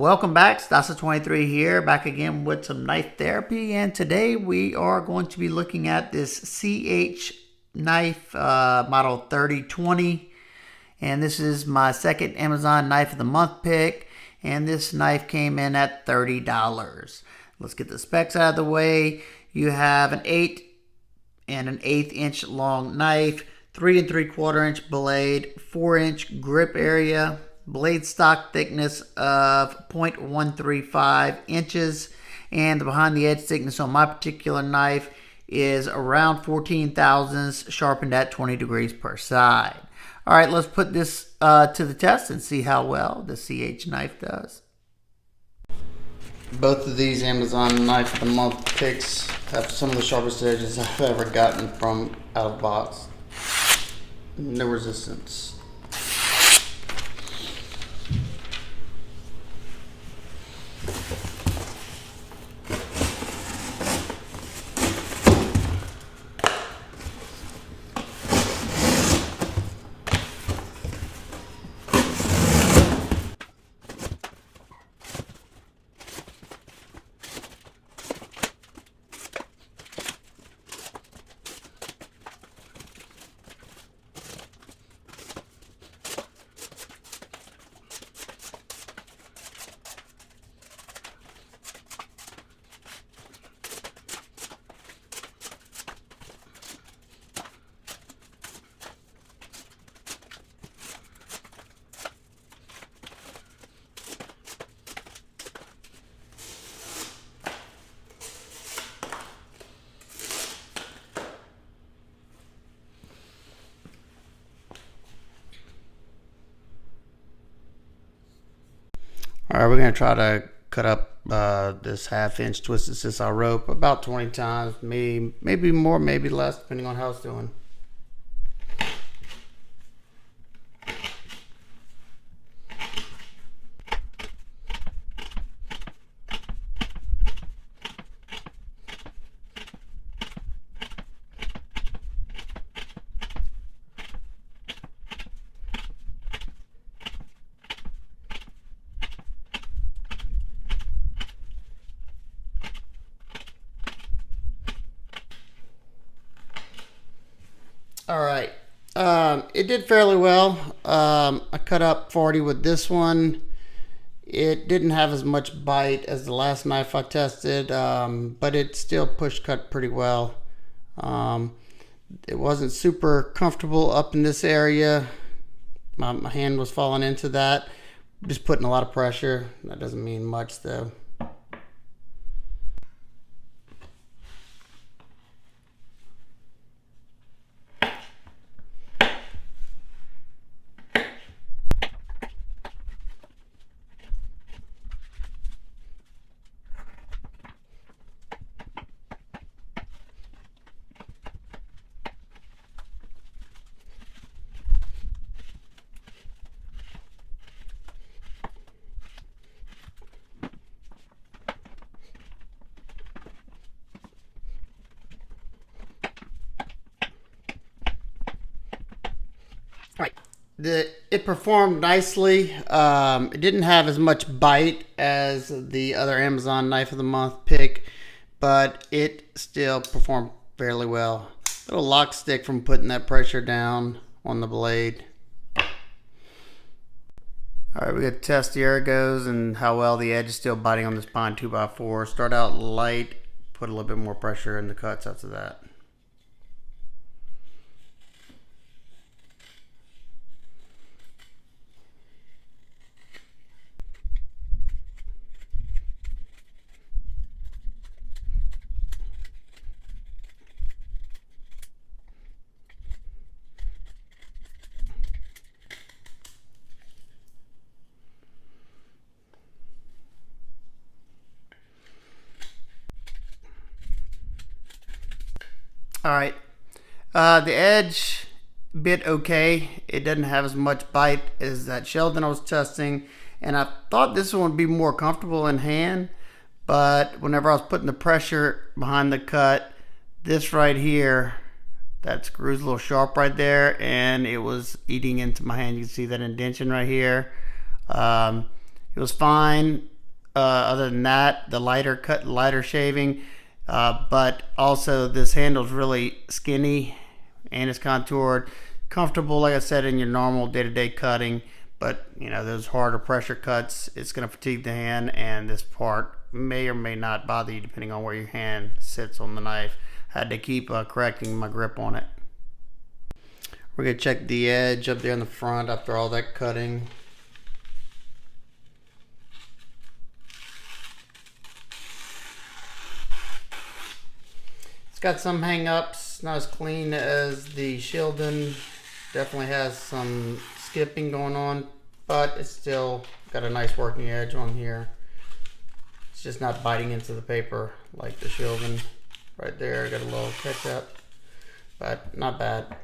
Welcome back, CH3020 here, back again with some knife therapy, and today we are going to be looking at this CH knife model 3020, and this is my second Amazon Knife of the Month pick, and this knife came in at $30. Let's get the specs out of the way. You have an 8 and an 1/8 inch long knife, 3 3/4 inch blade, 4 inch grip area, blade stock thickness of 0.135 inches, and the behind the edge thickness on my particular knife is around 14 thousandths, sharpened at 20 degrees per side. All right, let's put this to the test and see how well the CH knife does. Both of these Amazon Knife of the Month picks have some of the sharpest edges I've ever gotten from out of box. No resistance. All right, we're going to try to cut up this 1/2 inch twisted sisal rope about 20 times, maybe more, maybe less, depending on how it's doing. All right, it did fairly well. I cut up 40 with this one. It didn't have as much bite as the last knife I tested, but it still push cut pretty well. It wasn't super comfortable up in this area. My hand was falling into that. Just putting a lot of pressure. That doesn't mean much though. Right. It performed nicely. It didn't have as much bite as the other Amazon Knife of the Month pick, but it still performed fairly well. Little lock stick from putting that pressure down on the blade. All right, we got to test the ergos and how well the edge is still biting on this pine 2x4. Start out light, put a little bit more pressure in the cuts after that. All right, the edge bit okay. It doesn't have as much bite as that Sheldon I was testing, and I thought this one would be more comfortable in hand, but whenever I was putting the pressure behind the cut, this right here, that screw's a little sharp right there, and it was eating into my hand. You can see that indentation right here. It was fine other than that, the lighter shaving, but also this handle's really skinny and it's contoured, comfortable, like I said, in your normal day-to-day cutting. But you know, those harder pressure cuts, it's going to fatigue the hand, and this part may or may not bother you depending on where your hand sits on the knife. Had to keep correcting my grip on it. We're going to check the edge up there in the front after all that cutting. It's got some hang-ups, not as clean as the Shieldon. Definitely has some skipping going on, but it's still got a nice working edge on here. It's just not biting into the paper like the Shieldon. Right there, got a little catch up, but not bad.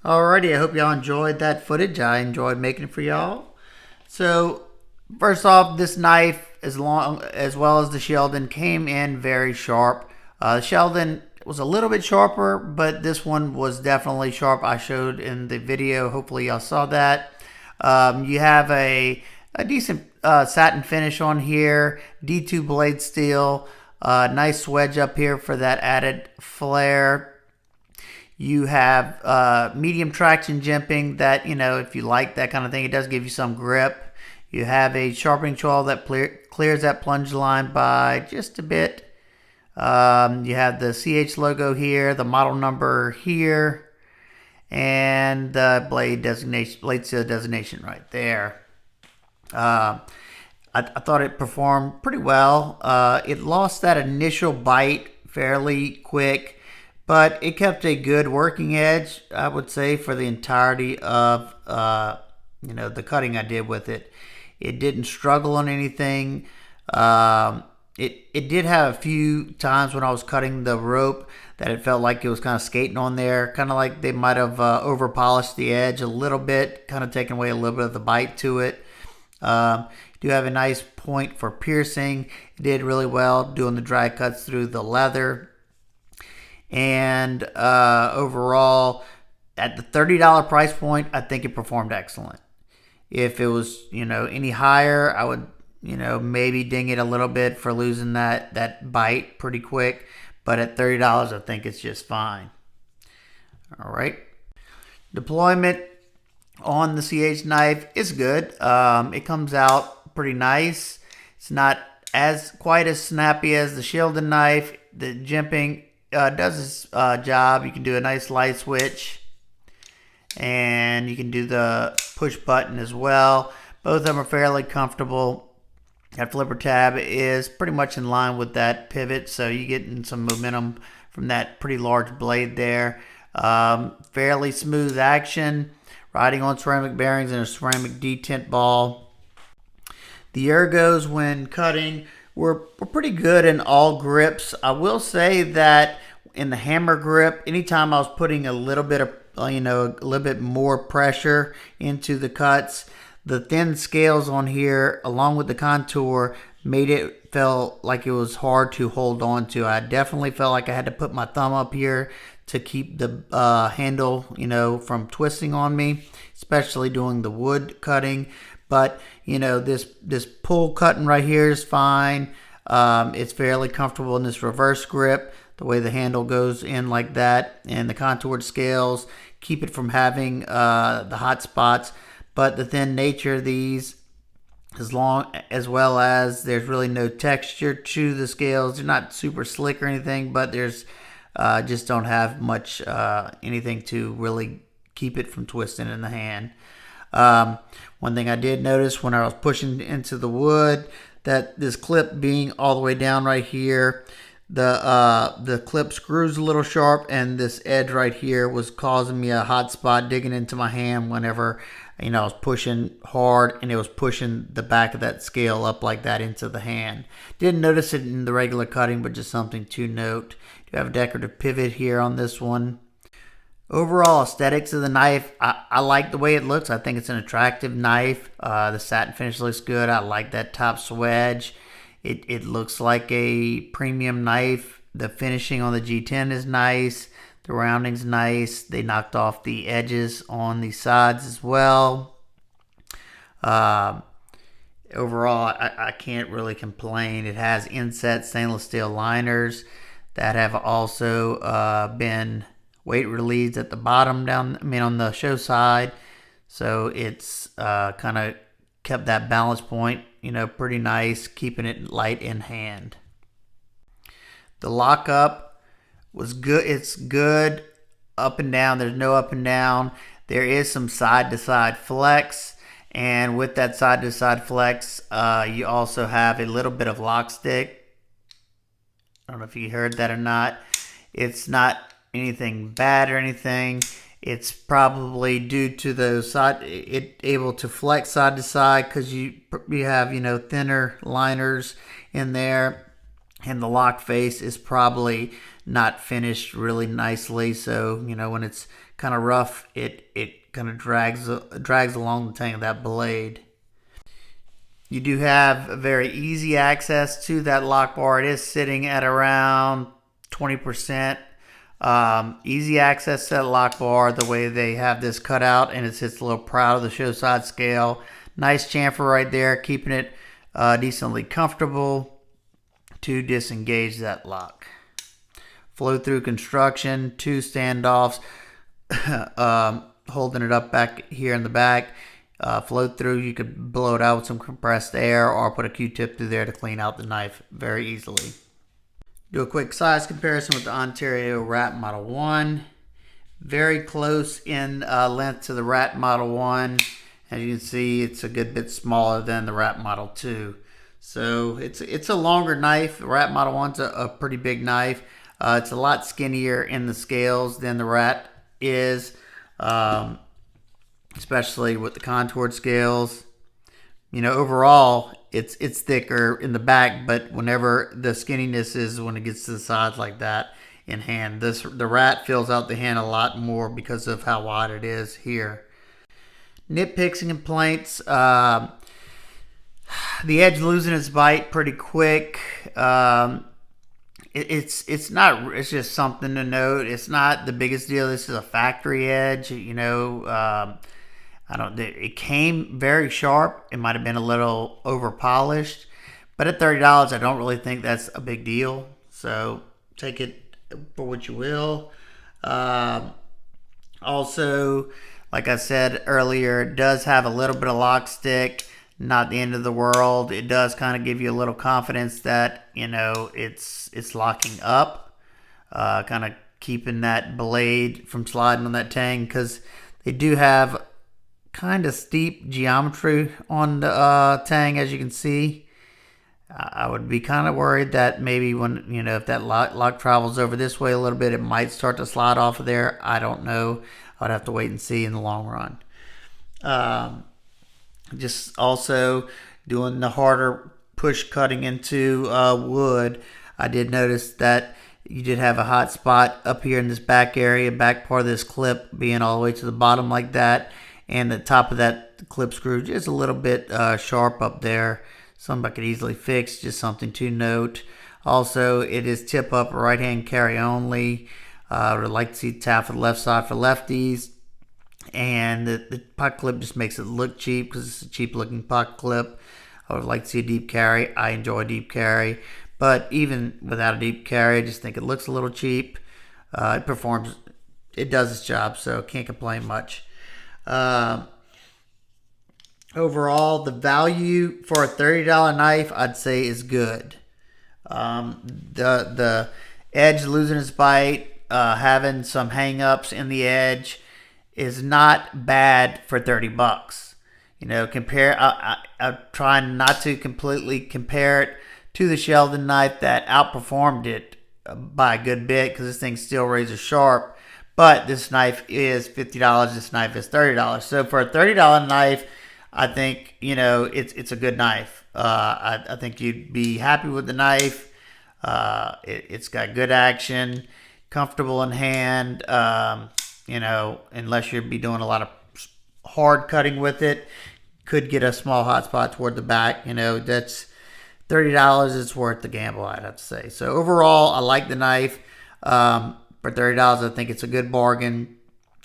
Alrighty, I hope y'all enjoyed that footage. I enjoyed making it for y'all. So first off, this knife, as well as the Shieldon, came in very sharp. The Shieldon was a little bit sharper, but this one was definitely sharp. I showed in the video. Hopefully y'all saw that. You have a decent satin finish on here, D2 blade steel, nice wedge up here for that added flare. You have medium traction jimping that, you know, if you like that kind of thing, it does give you some grip. You have a sharpening choil that clears that plunge line by just a bit. You have the CH logo here, the model number here, and the blade steel designation right there. I thought it performed pretty well. It lost that initial bite fairly quick, but it kept a good working edge, I would say, for the entirety of you know, the cutting I did with it. It didn't struggle on anything. It did have a few times when I was cutting the rope that it felt like it was kind of skating on there, kind of like they might have over polished the edge a little bit, kind of taking away a little bit of the bite to it. Do have a nice point for piercing. It did really well doing the dry cuts through the leather. And overall, at the $30 price point, I think it performed excellent. If it was, you know, any higher, I would, you know, maybe ding it a little bit for losing that bite pretty quick. But at $30, I think it's just fine. All right. Deployment on the CH knife is good. It comes out pretty nice. It's not quite as snappy as the Shieldon knife. The jimping does its job. You can do a nice light switch, and you can do the push button as well. Both of them are fairly comfortable. That flipper tab is pretty much in line with that pivot, so you're getting some momentum from that pretty large blade there. Fairly smooth action, riding on ceramic bearings and a ceramic detent ball. The ergos when cutting were pretty good in all grips. I will say that in the hammer grip, anytime I was putting a little bit of, you know, a little bit more pressure into the cuts, the thin scales on here, along with the contour, made it feel like it was hard to hold on to. I definitely felt like I had to put my thumb up here to keep the handle, you know, from twisting on me, especially doing the wood cutting. But, you know, this pull cutting right here is fine. It's fairly comfortable in this reverse grip, the way the handle goes in like that, and the contoured scales keep it from having the hot spots. But the thin nature of these, as well as there's really no texture to the scales. They're not super slick or anything, but there's just don't have much anything to really keep it from twisting in the hand. One thing I did notice when I was pushing into the wood, that this clip being all the way down right here, the clip screws a little sharp, and this edge right here was causing me a hot spot digging into my hand whenever, you know, I was pushing hard, and it was pushing the back of that scale up like that into the hand. Didn't notice it in the regular cutting, but just something to note. You have a decorative pivot here on this one. Overall aesthetics of the knife, I like the way it looks. I think it's an attractive knife. The satin finish looks good. I like that top swedge. It looks like a premium knife. The finishing on the G10 is nice. The rounding's nice. They knocked off the edges on the sides as well. overall, I can't really complain. It has inset stainless steel liners that have also been weight relieved at the bottom down, on the show side. So it's kind of kept that balance point, pretty nice, keeping it light in hand. The lockup was good. It's good up and down. There's no up and down. There is some side to side flex. And with that side to side flex, you also have a little bit of lock stick. I don't know if you heard that or not. It's not anything bad or anything. It's probably due to those able to flex side to side because you have thinner liners in there, and the lock face is probably not finished really nicely. So when it's kind of rough, it kind of drags along the tang of that blade. You do have very easy access to that lock bar. It is sitting at around 20%. Easy access to that lock bar, the way they have this cut out, and it sits a little proud of the show side scale. Nice chamfer right there, keeping it decently comfortable to disengage that lock. Flow through construction, 2 standoffs, holding it up back here in the back. Float through, you could blow it out with some compressed air or put a Q-tip through there to clean out the knife very easily. Do a quick size comparison with the Ontario Rat Model 1. Very close in length to the Rat Model 1. As you can see, it's a good bit smaller than the Rat Model 2. So it's a longer knife. The Rat Model 1's a pretty big knife. It's a lot skinnier in the scales than the Rat is. Especially with the contoured scales. Overall, it's thicker in the back, but whenever the skinniness is when it gets to the sides like that in hand. The Rat fills out the hand a lot more because of how wide it is here. Nitpicks and complaints. The edge losing its bite pretty quick. It's just something to note. It's not the biggest deal. This is a factory edge, it came very sharp. It might have been a little over polished, but at $30, I don't really think that's a big deal. So take it for what you will. Also, like I said earlier, it does have a little bit of lock stick. Not the end of the world. It does kind of give you a little confidence that it's locking up, kind of keeping that blade from sliding on that tang, because they do have kind of steep geometry on the tang, as you can see. I would be kind of worried that maybe when if that lock travels over this way a little bit, it might start to slide off of there. I don't know. I'd have to wait and see in the long run. Just also doing the harder push cutting into wood, I did notice that you did have a hot spot up here in this back area, back part of this clip being all the way to the bottom like that, and the top of that clip screw just a little bit sharp up there. Something I could easily fix, just something to note. Also, it is tip up right hand carry only. I would like to see tap for the left side for lefties. And the pocket clip just makes it look cheap because it's a cheap looking pocket clip. I would like to see a deep carry. I enjoy deep carry. But even without a deep carry, I just think it looks a little cheap. It does its job, so can't complain much. Overall, the value for a $30 knife, I'd say, is good. The edge losing its bite, having some hang-ups in the edge, is not bad for $30. I'm trying not to completely compare it to the Sheldon knife that outperformed it by a good bit, because this thing's still razor sharp. But this knife is $50. This knife is $30. So for a $30 knife, I think it's a good knife. I think you'd be happy with the knife. It's got good action, comfortable in hand. Unless you'd be doing a lot of hard cutting with it, could get a small hot spot toward the back. That's $30. It's worth the gamble, I'd have to say. So overall, I like the knife. For $30, I think it's a good bargain.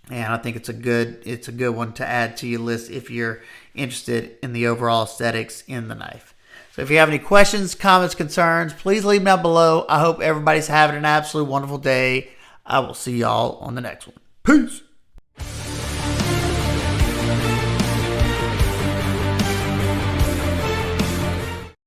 And I think it's a good one to add to your list if you're interested in the overall aesthetics in the knife. So if you have any questions, comments, concerns, please leave them down below. I hope everybody's having an absolutely wonderful day. I will see y'all on the next one. Peace.